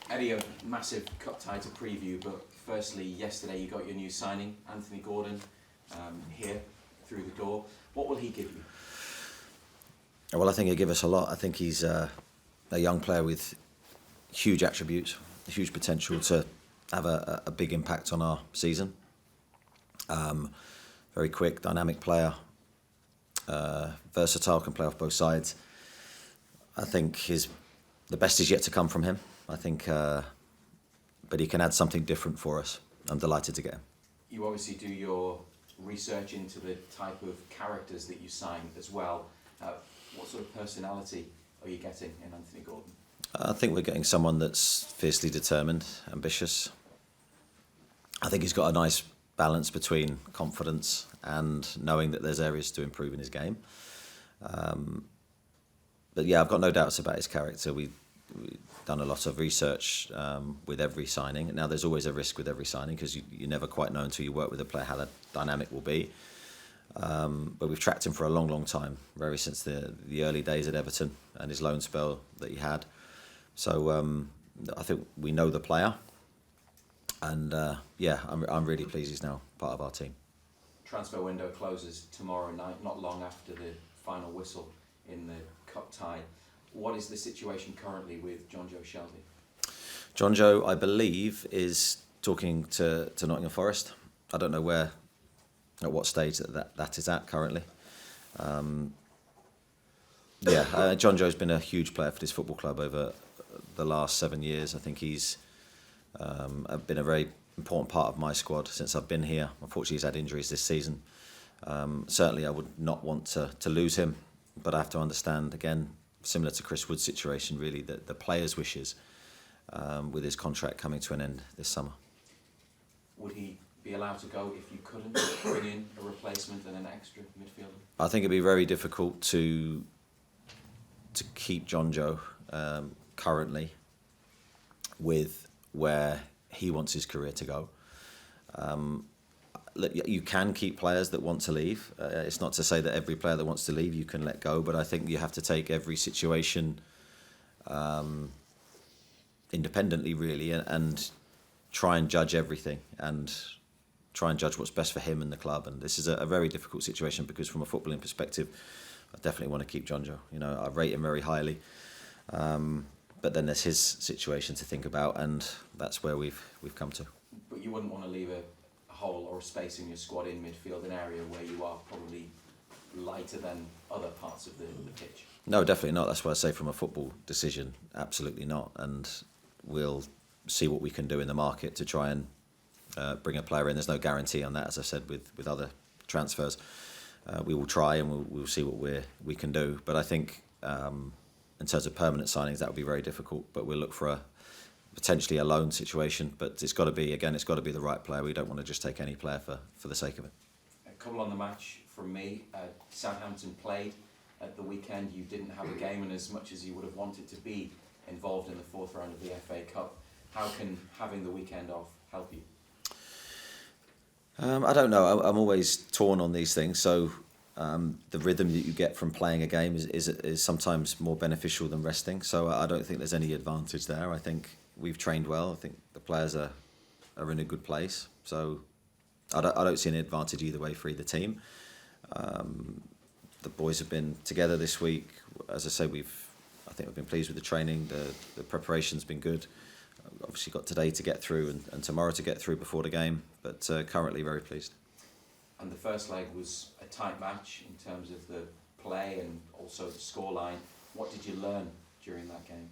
Eddie, a massive cup tie to preview, but firstly, yesterday you got your new signing, Anthony Gordon, here through the door. What will he give you? Well, I think he'll give us a lot. I think he's a young player with huge attributes, huge potential to have a big impact on our season. Very quick, dynamic player, versatile, can play off both sides. I think the best is yet to come from him. I think, but he can add something different for us. I'm delighted to get him. You obviously do your research into the type of characters that you sign as well. What sort of personality are you getting in Anthony Gordon? I think we're getting someone that's fiercely determined, ambitious. I think he's got a nice balance between confidence and knowing that there's areas to improve in his game. But yeah, I've got no doubts about his character. We've done a lot of research with every signing. Now, there's always a risk with every signing because you never quite know until you work with a player how the dynamic will be. But we've tracked him for a long, long time, very since the early days at Everton and his loan spell that he had. So I think we know the player. And yeah, I'm really pleased he's now part of our team. Transfer window closes tomorrow night, not long after the final whistle in the cup tie. What is the situation currently with John Joe Shelby? John Joe, I believe, is talking to Nottingham Forest. I don't know at what stage that is at currently. John Joe's been a huge player for this football club over the last 7 years. I think he's been a very important part of my squad since I've been here. Unfortunately, he's had injuries this season. Certainly, I would not want to lose him, but I have to understand, again, similar to Chris Wood's situation, really, the players' wishes with his contract coming to an end this summer. Would he be allowed to go if you couldn't bring in a replacement and an extra midfielder? I think it'd be very difficult to keep John Joe currently with where he wants his career to go. You can keep players that want to leave. It's not to say that every player that wants to leave you can let go, but I think you have to take every situation independently, really, and try and judge everything and try and judge what's best for him and the club. And this is a very difficult situation because from a footballing perspective, I definitely want to keep John Joe. You know, I rate him very highly. But then there's his situation to think about, and that's where we've come to. But you wouldn't want to leave a hole or a space in your squad in midfield, an area where you are probably lighter than other parts of the pitch? No, definitely not. That's why I say from a football decision, absolutely not. And we'll see what we can do in the market to try and bring a player in. There's no guarantee on that, as I said, with other transfers. We will try and we'll see what we can do. But I think in terms of permanent signings, that would be very difficult. But we'll look for potentially a loan situation. But it's got to be the right player. We don't want to just take any player for the sake of it. A couple on the match from me. Southampton played at the weekend. You didn't have a game, and as much as you would have wanted to be involved in the fourth round of the FA Cup, how can having the weekend off help you? I don't know. I'm always torn on these things. So the rhythm that you get from playing a game is sometimes more beneficial than resting. So I don't think there's any advantage there. I think we've trained well. I think the players are in a good place. So I don't see any advantage either way for either team. The boys have been together this week. As I say, I think we've been pleased with the training. The preparation's been good. Obviously got today to get through and tomorrow to get through before the game, but currently very pleased. And the first leg was a tight match in terms of the play and also the scoreline. What did you learn during that game?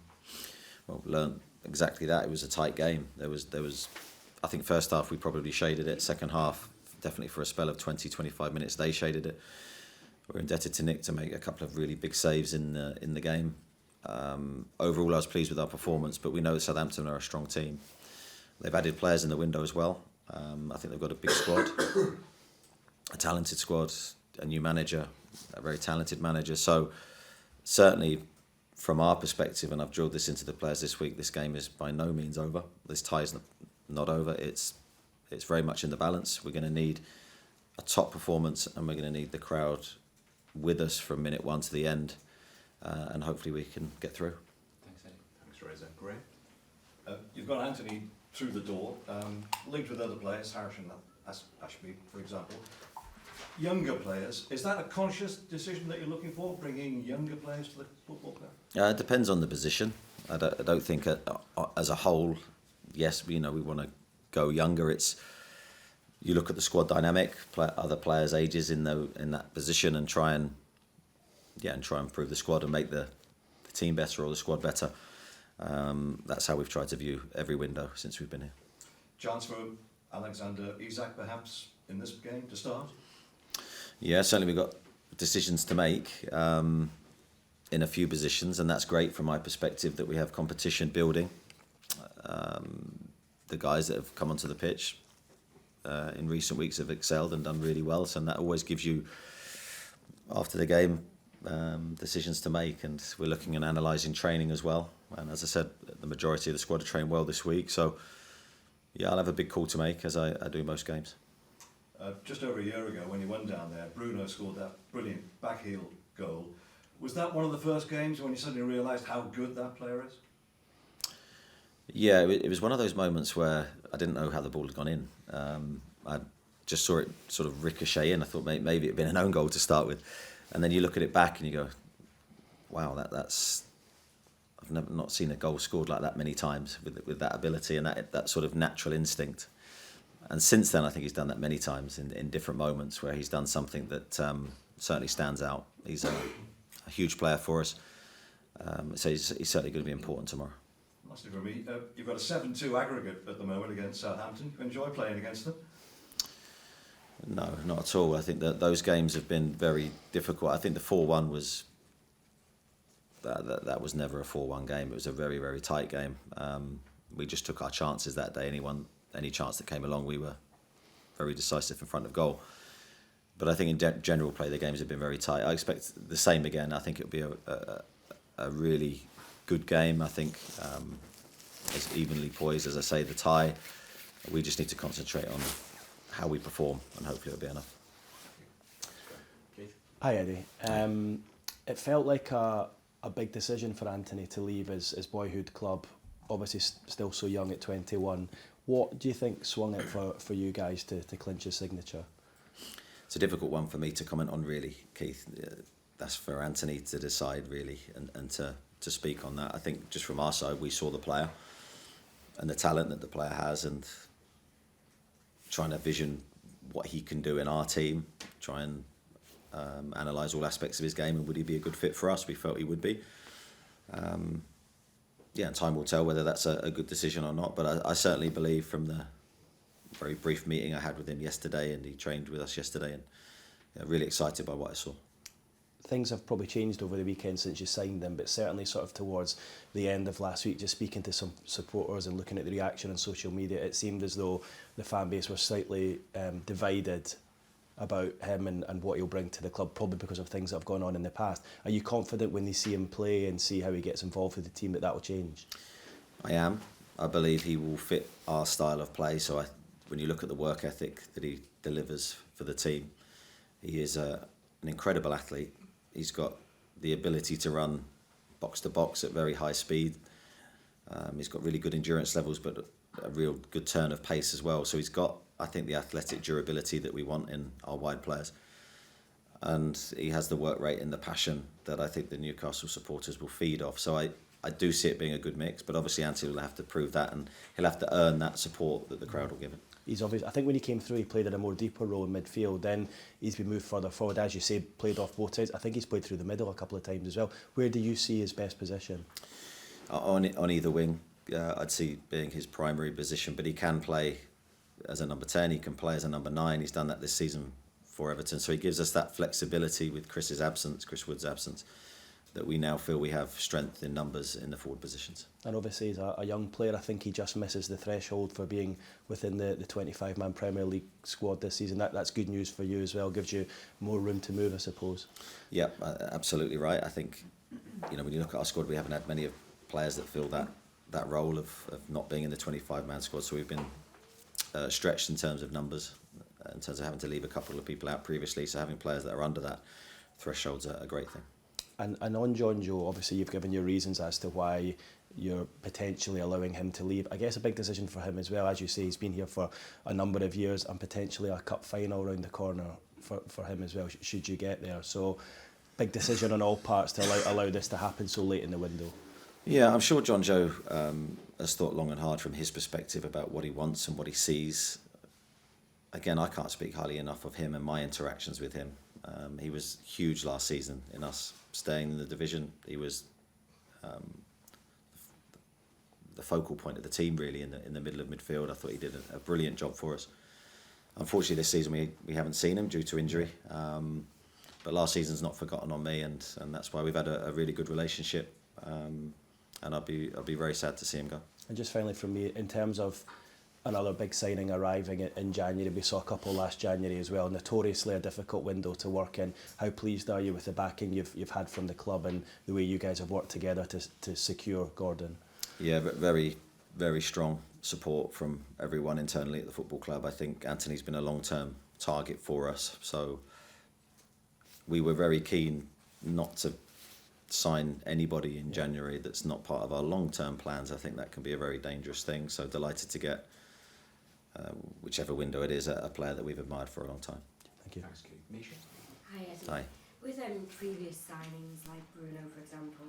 Well, learned exactly that. It was a tight game. There was I think first half we probably shaded it. Second half, definitely for a spell of 20-25 minutes, they shaded it. We're indebted to Nick to make a couple of really big saves in the game. Overall, I was pleased with our performance, but we know that Southampton are a strong team. They've added players in the window as well. I think they've got a big squad, a talented squad, a new manager, a very talented manager. So certainly from our perspective, and I've drilled this into the players this week, this game is by no means over. This tie is not over. It's very much in the balance. We're going to need a top performance and we're going to need the crowd with us from minute one to the end. And hopefully we can get through. Thanks, Eddie. Thanks, Reza. Great. You've got Anthony through the door, linked with other players, Harrison, Ashby, for example. Younger players, is that a conscious decision that you're looking for, bringing younger players to the football club? It depends on the position. I don't think as a whole, yes, we want to go younger. You look at the squad dynamic, other players' ages in that position, and try and improve the squad and make the team better or the squad better. That's how we've tried to view every window since we've been here. Chance for Alexander Isak perhaps in this game to start? Yeah, certainly we've got decisions to make in a few positions, and that's great from my perspective that we have competition building. The guys that have come onto the pitch in recent weeks have excelled and done really well, so that always gives you, after the game, decisions to make, and we're looking and analysing training as well. And as I said, the majority of the squad have trained well this week, so yeah, I'll have a big call to make as I do most games. Just over a year ago, when you went down there, Bruno scored that brilliant back heel goal. Was that one of the first games when you suddenly realised how good that player is? Yeah, it was one of those moments where I didn't know how the ball had gone in. I just saw it sort of ricochet in. I thought maybe it'd been an own goal to start with, and then you look at it back and you go, "Wow, that's I've not seen a goal scored like that many times with that ability and that sort of natural instinct." And since then, I think he's done that many times in different moments where he's done something that certainly stands out. He's a huge player for us, so he's certainly going to be important tomorrow. Lastly for me, you've got a 7-2 aggregate at the moment against Southampton. You enjoy playing against them? No, not at all. I think that those games have been very difficult. I think the 4-1 was... That was never a 4-1 game. It was a very, very tight game. We just took our chances that day. Any chance that came along, we were very decisive in front of goal. But I think in general play, the games have been very tight. I expect the same again. I think it'll be a really good game. I think as evenly poised, as I say, the tie. We just need to concentrate on how we perform, and hopefully it'll be enough. Hi Eddie. It felt like a big decision for Anthony to leave his boyhood club, obviously still so young at 21. What do you think swung it for you guys to clinch his signature? It's a difficult one for me to comment on, really, Keith. That's for Anthony to decide, really, and to speak on that. I think just from our side, we saw the player and the talent that the player has, and trying to vision what he can do in our team, try and analyse all aspects of his game, and would he be a good fit for us? We felt he would be. And time will tell whether that's a good decision or not, but I certainly believe from the very brief meeting I had with him yesterday, and he trained with us yesterday, and really excited by what I saw. Things have probably changed over the weekend since you signed them, but certainly sort of towards the end of last week, just speaking to some supporters and looking at the reaction on social media, it seemed as though the fan base was slightly divided about him and what he'll bring to the club, probably because of things that have gone on in the past. Are you confident when they see him play and see how he gets involved with the team that will change? I am. I believe he will fit our style of play. So when you look at the work ethic that he delivers for the team, he is an incredible athlete. He's got the ability to run box to box at very high speed. He's got really good endurance levels, but a real good turn of pace as well. So he's got, I think, the athletic durability that we want in our wide players. And he has the work rate and the passion that I think the Newcastle supporters will feed off. So I do see it being a good mix, but obviously Anthony will have to prove that, and he'll have to earn that support that the crowd will give him. He's obvious. I think when he came through, he played in a more deeper role in midfield. Then he's been moved further forward, as you say, played off both sides. I think he's played through the middle a couple of times as well. Where do you see his best position? On either wing, I'd see being his primary position, but he can play as a number 10, he can play as a number 9. He's done that this season for Everton, so he gives us that flexibility with Chris Wood's absence, that we now feel we have strength in numbers in the forward positions. And obviously he's a young player. I think he just misses the threshold for being within the 25-man Premier League squad this season. That's good news for you as well, gives you more room to move, I suppose. Yeah, absolutely right. I think, when you look at our squad, we haven't had many players that fill that role of not being in the 25-man squad, so we've been stretched in terms of numbers, in terms of having to leave a couple of people out previously, so having players that are under that threshold's a great thing. And on John Joe, obviously you've given your reasons as to why you're potentially allowing him to leave. I guess a big decision for him as well. As you say, he's been here for a number of years, and potentially a cup final around the corner for him as well, should you get there. So big decision on all parts to allow this to happen so late in the window. Yeah, I'm sure John Joe has thought long and hard from his perspective about what he wants and what he sees. Again, I can't speak highly enough of him and my interactions with him. He was huge last season in us staying in the division. He was the focal point of the team, really, in the middle of midfield. I thought he did a brilliant job for us. Unfortunately, this season we haven't seen him due to injury. But last season's not forgotten on me, and that's why we've had a really good relationship. And I'll be very sad to see him go. And just finally from me, in terms of another big signing arriving in January, we saw a couple last January as well, notoriously a difficult window to work in. How pleased are you with the backing you've had from the club and the way you guys have worked together to secure Gordon? Yeah, very, very strong support from everyone internally at the football club. I think Anthony's been a long-term target for us, so we were very keen not to sign anybody in January that's not part of our long-term plans. I think that can be a very dangerous thing, so delighted to get whichever window it is, a player that we've admired for a long time. Thank you. Thanks, Keith. Misha? Hi, Eddie. Hi. With previous signings like Bruno, for example,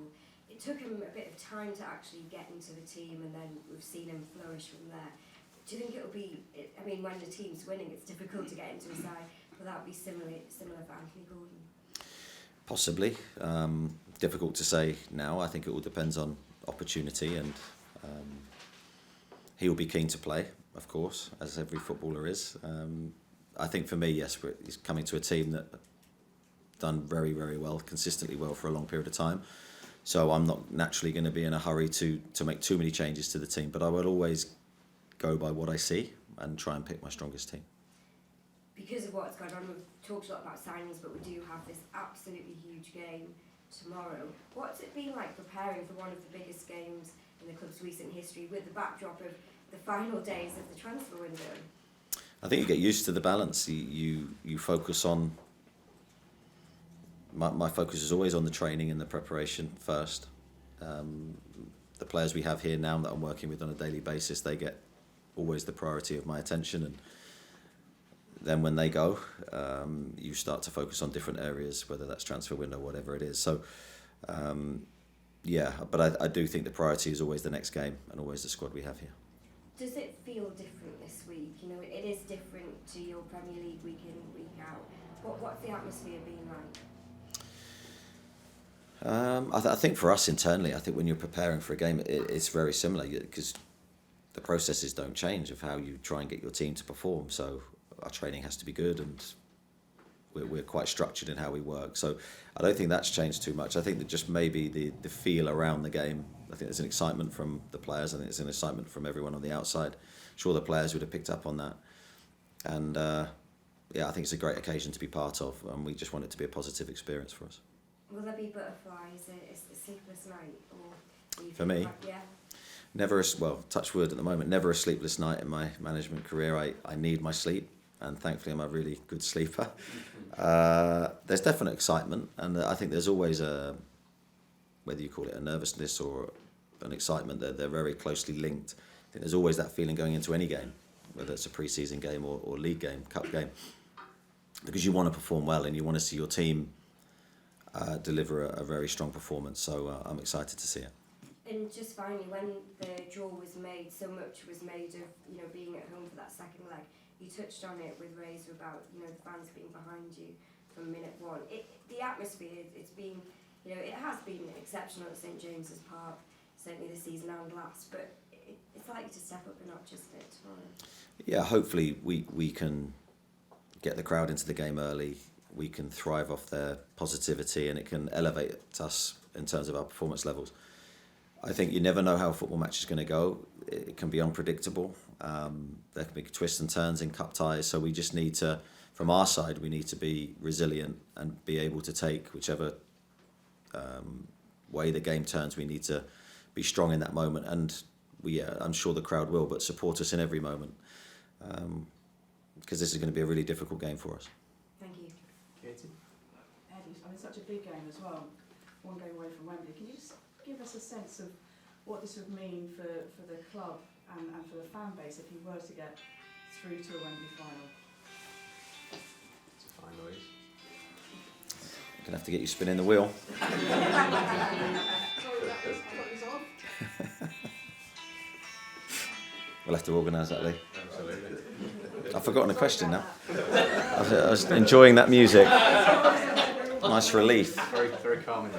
it took him a bit of time to actually get into the team, and then we've seen him flourish from there. Do you think it will be, I mean, when the team's winning, it's difficult to get into a side. Will that be similar for Anthony Gordon? Possibly. Difficult to say now. I think it all depends on opportunity, and he will be keen to play, of course, as every footballer is. I think for me, yes, he's coming to a team that done very, very well, consistently well for a long period of time. So I'm not naturally going to be in a hurry to make too many changes to the team, but I would always go by what I see and try and pick my strongest team. Because of what's going on, we've talked a lot about signings, but we do have this absolutely huge game tomorrow. What's it been like preparing for one of the biggest games in the club's recent history with the backdrop of the final days of the transfer window? I think you get used to the balance. You focus on... My focus is always on the training and the preparation first. The players we have here now that I'm working with on a daily basis, they get always the priority of my attention, and then when they go, you start to focus on different areas, whether that's transfer window, whatever it is. So, yeah, but I do think the priority is always the next game and always the squad we have here. Does it feel different this week? You know, it is different to your Premier League week in, week out. What's the atmosphere been like? I think for us internally, I think when you're preparing for a game, it's very similar, because the processes don't change of how you try and get your team to perform. So our training has to be good, and we're quite structured in how we work. So I don't think that's changed too much. I think that just maybe the feel around the game, I think there's an excitement from the players. I think there's an excitement from everyone on the outside. I'm sure the players would have picked up on that. And yeah, I think it's a great occasion to be part of, and we just want it to be a positive experience for us. Will there be butterflies, a sleepless night? Or For me? Yeah. Never, well, touch wood at the moment, never a sleepless night in my management career. I need my sleep, and thankfully I'm a really good sleeper. There's definite excitement, and I think there's always whether you call it a nervousness or an excitement, they're very closely linked. I think there's always that feeling going into any game, whether it's a pre-season game or league game, cup game, because you want to perform well and you want to see your team deliver a very strong performance. So I'm excited to see it. And just finally, when the draw was made, so much was made of, you know, being at home for that second leg. You touched on it with Razor about, you know, the fans being behind you from minute one. The atmosphere, it's been, you know, it has been exceptional at St James's Park, certainly this season and last, but it's likely to step up a notch, isn't it, tomorrow? Yeah, hopefully we can get the crowd into the game early. We can thrive off their positivity, and it can elevate us in terms of our performance levels. I think you never know how a football match is going to go. It can be unpredictable. There can be twists and turns in cup ties. So we just need to, from our side, we need to be resilient and be able to take whichever way the game turns. We need to be strong in that moment. And I'm sure the crowd will, but support us in every moment. Because this is going to be a really difficult game for us. Thank you. Katie? Eddie, I mean, such a big game as well. One game away from Wembley. Can you just give us a sense of what this would mean for the club and for the fan base if you were to get through to a Wembley final. It's a fine noise. I'm gonna have to get you spinning the wheel. Sorry, that was off. We'll have to organise that, Lee. Absolutely. I've forgotten the question now. I was enjoying that music. Nice relief. Very, very calming.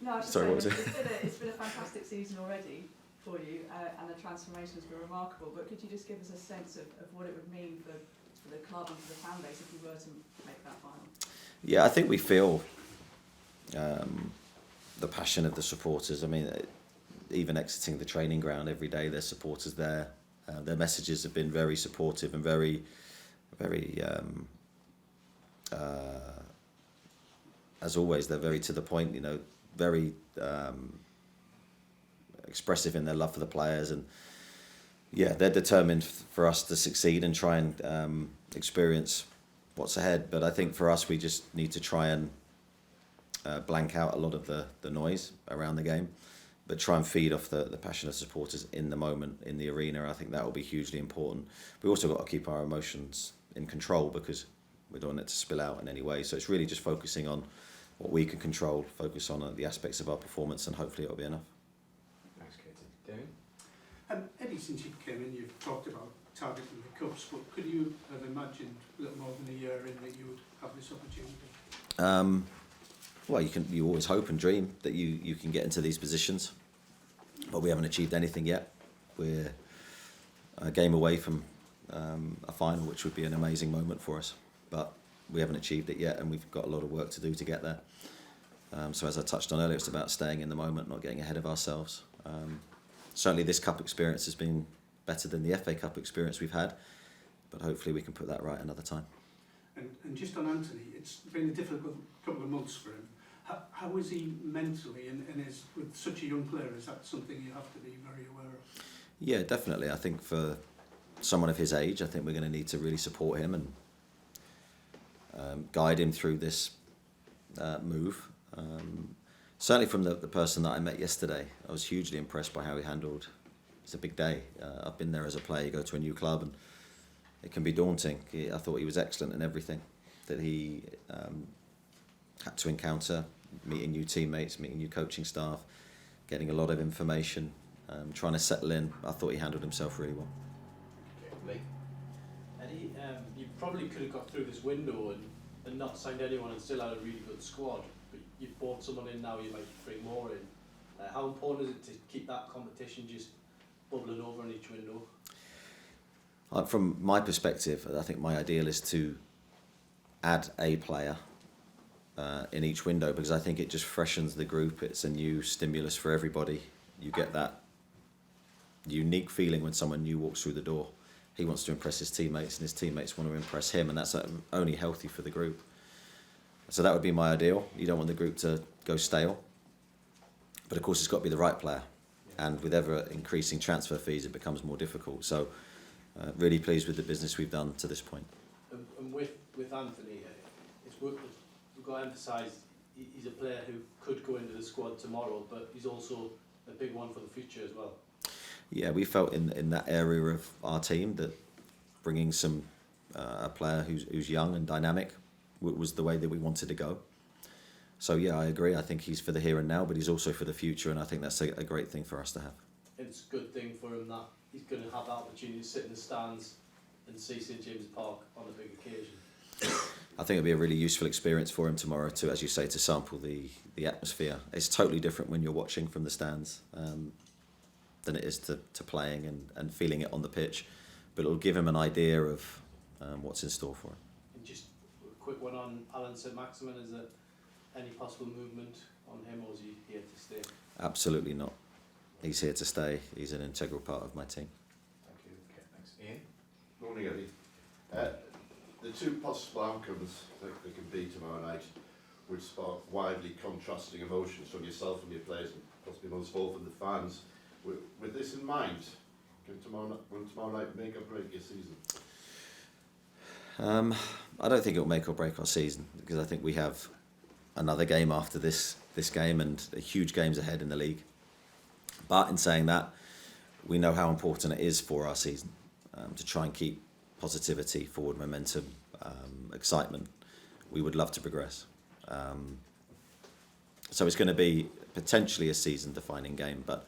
No, I was just Sorry, what was saying, it? it's been a fantastic season already for you, and the transformation has been remarkable. But could you just give us a sense of what it would mean for the club and for the fan base if you were to make that final? Yeah, I think we feel the passion of the supporters. I mean, even exiting the training ground every day, there's supporters there. Their messages have been very supportive and very, very, as always, they're very to the point, you know, very expressive in their love for the players. And yeah, they're determined for us to succeed and try and experience what's ahead. But I think for us, we just need to try and blank out a lot of the noise around the game, but try and feed off the passion of supporters in the moment, in the arena. I think that will be hugely important. We also got to keep our emotions in control because we don't want it to spill out in any way. So it's really just focusing on what we can control, focus on the aspects of our performance, and hopefully it'll be enough. Thanks, Katie. Damien? Eddie, since you came in, you've talked about targeting the cups, but could you have imagined a little more than a year in that you would have this opportunity? Well, you always hope and dream that you can get into these positions, but we haven't achieved anything yet. We're a game away from a final, which would be an amazing moment for us, but we haven't achieved it yet, and we've got a lot of work to do to get there. So as I touched on earlier, it's about staying in the moment, not getting ahead of ourselves. Certainly this cup experience has been better than the FA Cup experience we've had, but hopefully we can put that right another time. And just on Anthony, it's been a difficult couple of months for him. How is he mentally, and is, with such a young player, is that something you have to be very aware of? Yeah, definitely. I think for someone of his age, I think we're going to need to really support him and guide him through this move. Certainly from the person that I met yesterday, I was hugely impressed by how he handled. It's a big day. I've been there as a player. You go to a new club and it can be daunting. I thought he was excellent in everything that he had to encounter, meeting new teammates, meeting new coaching staff, getting a lot of information, trying to settle in. I thought he handled himself really well. Lee? Eddie, you probably could have got through this window and not signed anyone and still had a really good squad, but you've brought someone in now, you might bring more in. How important is it to keep that competition just bubbling over in each window? From my perspective, I think my ideal is to add a player in each window, because I think it just freshens the group. It's a new stimulus for everybody. You get that unique feeling when someone new walks through the door. He wants to impress his teammates and his teammates want to impress him, and that's only healthy for the group. So that would be my ideal. You don't want the group to go stale, but of course it's got to be the right player, and with ever increasing transfer fees it becomes more difficult. So really pleased with the business we've done to this point. And with Anthony, we've got to emphasise he's a player who could go into the squad tomorrow, but he's also a big one for the future as well. Yeah, we felt in that area of our team that bringing some a player who's young and dynamic was the way that we wanted to go. So yeah, I agree. I think he's for the here and now, but he's also for the future, and I think that's a great thing for us to have. It's a good thing for him that he's going to have that opportunity to sit in the stands and see St James Park on a big occasion. I think it'll be a really useful experience for him tomorrow to, as you say, to sample the atmosphere. It's totally different when you're watching from the stands than it is to playing and feeling it on the pitch. But it'll give him an idea of what's in store for him. And just a quick one on Alan St Maximin, is there any possible movement on him, or is he here to stay? Absolutely not. He's here to stay. He's an integral part of my team. Thank you. Okay, thanks. Ian? Morning, Eddie. The two possible outcomes that can be tomorrow night would spark widely contrasting emotions from yourself and your players, and possibly most of all from the fans. With this in mind, will tomorrow night make or break your season? I don't think it'll make or break our season, because I think we have another game after this this game and huge games ahead in the league. But in saying that, we know how important it is for our season to try and keep positivity, forward momentum, excitement. We would love to progress. So it's going to be potentially a season-defining game, but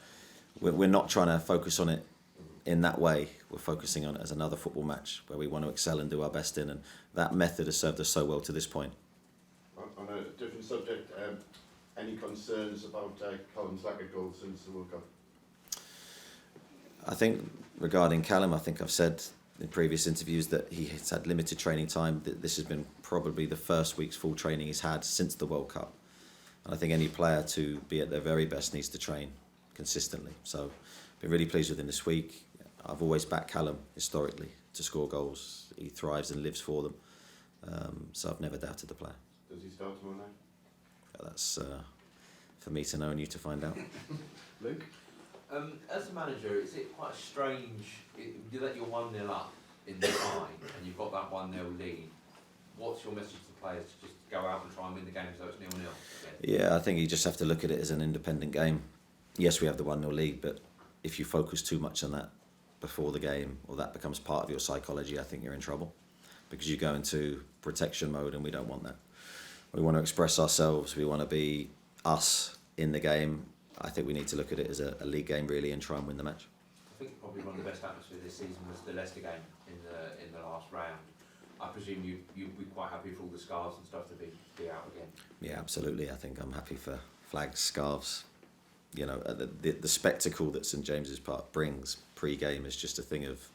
we're not trying to focus on it in that way. We're focusing on it as another football match where we want to excel and do our best in, and that method has served us so well to this point. On a different subject, any concerns about Callum's lack of goals since the World Cup? I think regarding Callum, I think I've said in previous interviews that he has had limited training time. This has been probably the first week's full training he's had since the World Cup. And I think any player to be at their very best needs to train consistently. So I've been really pleased with him this week. I've always backed Callum historically to score goals. He thrives and lives for them. So I've never doubted the player. Does he start tomorrow night? That's for me to know and you to find out. Luke? As a manager, is it quite strange that you're 1-0 up in the tie and you've got that 1-0 lead? What's your message to the players to just go out and try and win the game so it's 0-0 again? Yeah, I think you just have to look at it as an independent game. Yes, we have the 1-0 lead, but if you focus too much on that before the game, or that becomes part of your psychology, I think you're in trouble, because you go into protection mode, and we don't want that. We want to express ourselves. We want to be us in the game. I think we need to look at it as a league game, really, and try and win the match. I think probably one of the best atmospheres this season was the Leicester game in the last round. I presume you'd be quite happy for all the scarves and stuff to be out again. Yeah, absolutely. I think I'm happy for flags, scarves. You know, the spectacle that St James's Park brings pre-game is just a thing of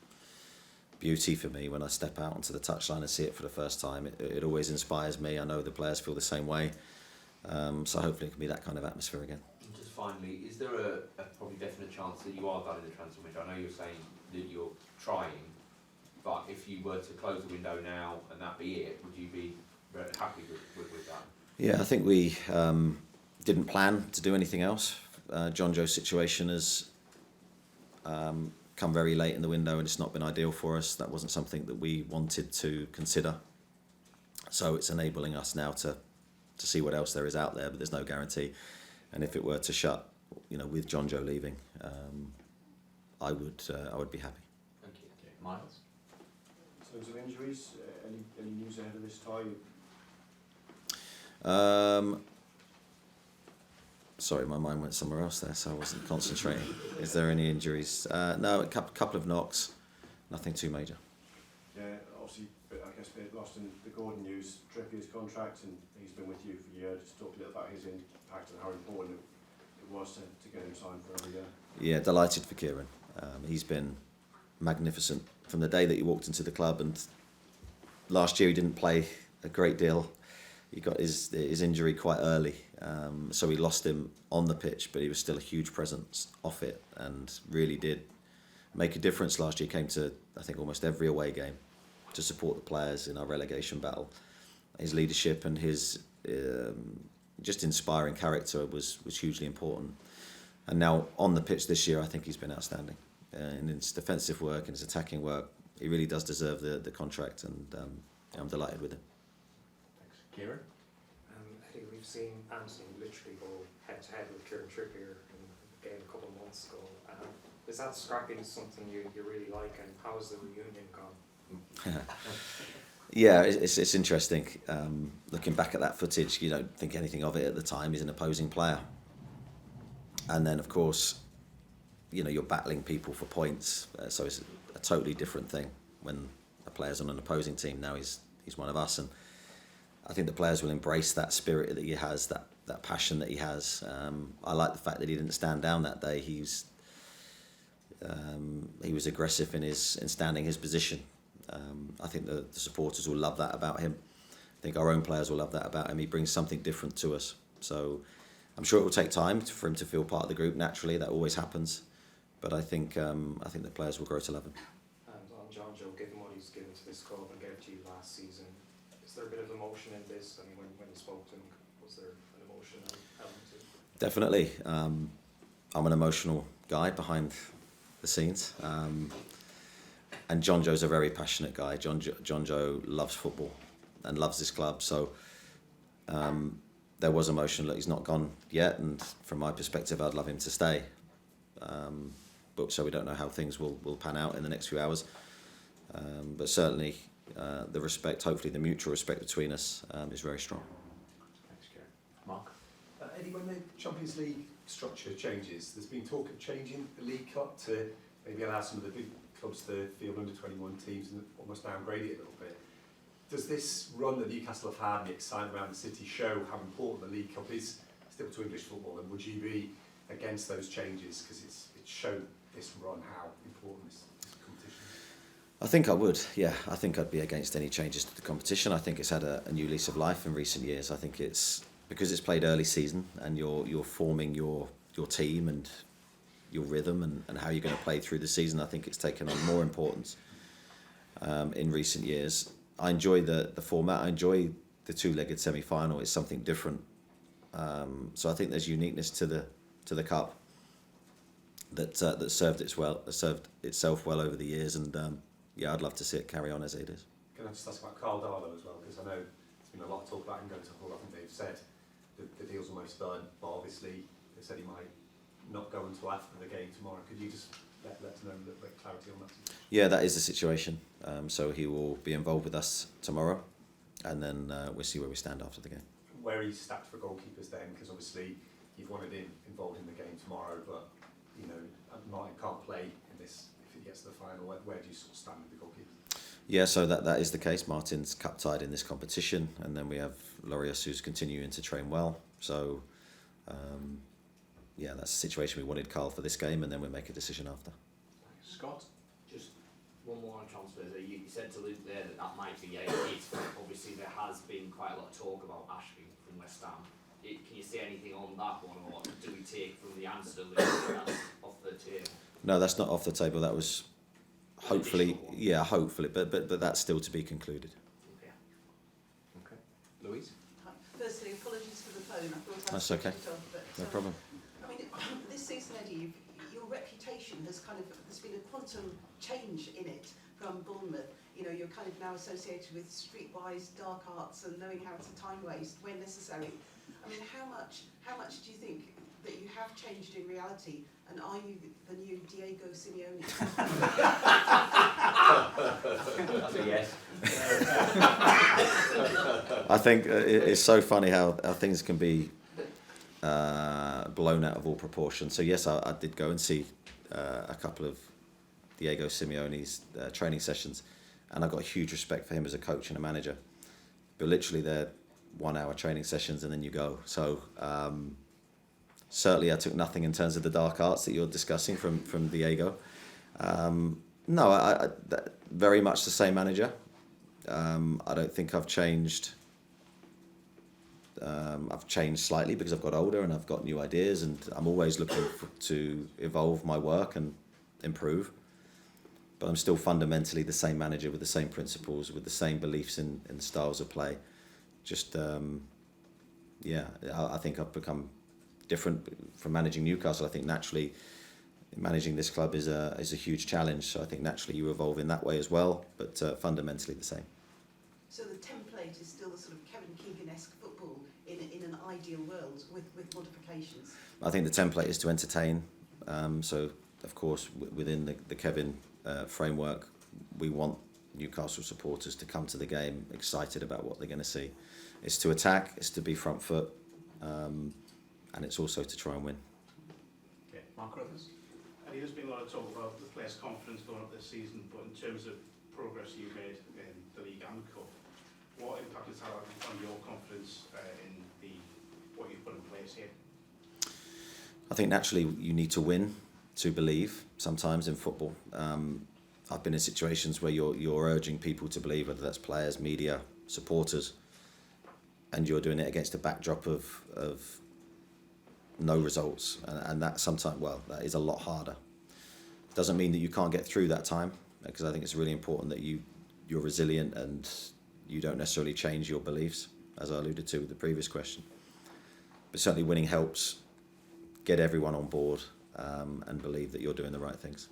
beauty for me. When I step out onto the touchline and see it for the first time, it always inspires me. I know the players feel the same way. So hopefully it can be that kind of atmosphere again. And just finally, is there a probably definite chance that you are done in the transfer window? I know you're saying that you're trying, but if you were to close the window now and that be it, would you be happy with that? Yeah, I think we didn't plan to do anything else. John Joe's situation has come very late in the window, and it's not been ideal for us. That wasn't something that we wanted to consider. So it's enabling us now to see what else there is out there, but there's no guarantee. And if it were to shut, you know, with John Joe leaving, I would be happy. Thank you. Okay. Miles? In terms of injuries, any news ahead of this tie? Sorry, my mind went somewhere else there, so I wasn't concentrating. Is there any injuries? No, a couple of knocks, nothing too major. Yeah, obviously, I guess a bit lost in the Gordon news, Trippier's contract, and he's been with you for years. Just talk a little about his impact and how important it was to get him signed for every year. Yeah, delighted for Kieran. He's been magnificent from the day that he walked into the club, and last year he didn't play a great deal. He got his injury quite early, so we lost him on the pitch, but he was still a huge presence off it and really did make a difference last year. He came to, I think, almost every away game to support the players in our relegation battle. His leadership and his just inspiring character was hugely important. And now on the pitch this year, I think he's been outstanding. In his defensive work and his attacking work, he really does deserve the contract, and I'm delighted with him. Kieran? I think we've seen Anthony literally go head-to-head with Kieran Trippier in a game a couple of months ago. Is that scrappiness something you really like, and how has the reunion gone? Yeah, it's interesting. Looking back at that footage, you don't think anything of it at the time. He's an opposing player. And then, of course, you know, you're battling people for points. So it's a totally different thing when a player's on an opposing team. Now he's one of us, and I think the players will embrace that spirit that he has, that passion that he has. I like the fact that he didn't stand down that day. He was aggressive in standing his position. I think the supporters will love that about him. I think our own players will love that about him. He brings something different to us. So I'm sure it will take time for him to feel part of the group. Naturally, that always happens. But I think the players will grow to love him. And on John Joe, given what he's given to this club and gave to you last season, is there a bit of emotion in this? I mean, when you spoke to him, was there an emotional element to it? Definitely. I'm an emotional guy behind the scenes. And John Joe's a very passionate guy. John Joe loves football and loves this club. So there was emotion. Look, he's not gone yet, and from my perspective, I'd love him to stay. But so we don't know how things will pan out in the next few hours. But certainly, the respect, hopefully the mutual respect between us, is very strong. Thanks, Kieran. Mark? Eddie, when the Champions League structure changes, there's been talk of changing the League Cup to maybe allow some of the big clubs to field under 21 teams and almost downgrade it a little bit. Does this run that Newcastle have had and the excitement around the city show how important the League Cup is still to English football, and would you be against those changes because it's shown this run how important this competition is? I think I would, yeah. I think I'd be against any changes to the competition. I think it's had a new lease of life in recent years. I think it's because it's played early season and you're forming your team and your rhythm and how you're going to play through the season. I think it's taken on more importance in recent years. I enjoy the format. I enjoy the two-legged semi-final. It's something different. So I think there's uniqueness to the cup that served itself well over the years, and yeah, I'd love to see it carry on as it is. Can I just ask about Carl Darlow as well, because I know there's been a lot of talk about him going to Hull. I think they've said the deal's almost done, but obviously they said he might not go until after the game tomorrow. Could you just let us know a little bit of clarity on that? Yeah, that is the situation. So he will be involved with us tomorrow, and then we'll see where we stand after the game. Where he's stacked for goalkeepers then, because obviously you've wanted him involved in the game tomorrow, but you know Martin can't play in this if he gets to the final. Where do you sort of stand with the goalkeepers? Yeah, so that is the case. Martin's cup tied in this competition, and then we have Lorius who's continuing to train well. So yeah, that's the situation. We wanted Carl for this game, and then we'll make a decision after. Scott? Just one more on transfers. You said to Luke there that might be a hit. Obviously, there has been quite a lot of talk about Ashby from West Ham. Can you say anything on that one, or do we take from the answer that that's off the table? No, that's not off the table. That was hopefully, yeah, hopefully, but that's still to be concluded. Okay. Louise? Firstly, apologies for the phone. I thought That's I'd okay. switched it off, but, No problem. I mean, this season, Eddie, your reputation has there's been a quantum change in it from Bournemouth. You know, you're kind of now associated with streetwise dark arts and knowing how to time waste when necessary. I mean, how much do you think that you have changed in reality, and are you the new Diego Simeone? That's a yes. I think it's so funny how things can be blown out of all proportion. So yes, I did go and see a couple of Diego Simeone's training sessions, and I got a huge respect for him as a coach and a manager. But literally, they're 1 hour training sessions and then you go. So certainly, I took nothing in terms of the dark arts that you're discussing from Diego. No, I very much the same manager. I don't think I've changed. I've changed slightly because I've got older and I've got new ideas, and I'm always looking to evolve my work and improve. But I'm still fundamentally the same manager with the same principles, with the same beliefs in styles of play. Just, yeah, I think I've become different from managing Newcastle. I think naturally managing this club is a huge challenge. So I think naturally you evolve in that way as well, but fundamentally the same. So the template is still the sort of Kevin Keegan-esque football in an ideal world with modifications? I think the template is to entertain. So, of course, within the Kevin framework, we want Newcastle supporters to come to the game excited about what they're going to see. It's to attack, it's to be front foot, and it's also to try and win. Okay, Mark Ruthers? And there's been a lot of talk about the players' confidence going up this season, but in terms of progress you made in the league and the cup, what impact has that had on your confidence in what you've put in place here? I think naturally you need to win to believe sometimes in football. I've been in situations where you're urging people to believe, whether that's players, media, supporters, and you're doing it against a backdrop of no results, and that sometimes, well, that is a lot harder. Doesn't mean that you can't get through that time, because I think it's really important that you're resilient and you don't necessarily change your beliefs, as I alluded to with the previous question. But certainly winning helps get everyone on board and believe that you're doing the right things.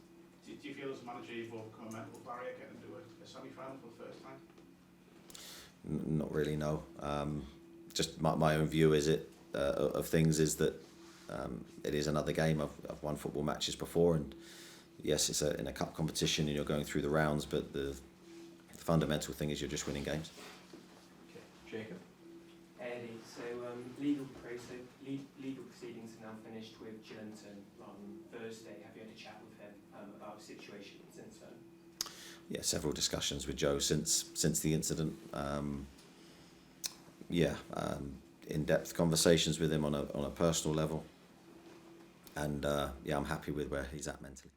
Do you feel as a manager you've overcome a mental barrier getting into a semi-final for the first time? Not really, no. just my own view of things is that it is another game. I've won football matches before, and yes, it's in a cup competition and you're going through the rounds, but the fundamental thing is you're just winning games. Okay. Jacob? Eddie, so legal proceedings are now finished with Gillinton on Thursday. Have you had a chat with him about the situation since then? Yeah, several discussions with Joe since the incident. In-depth conversations with him on a personal level, and I'm happy with where he's at mentally.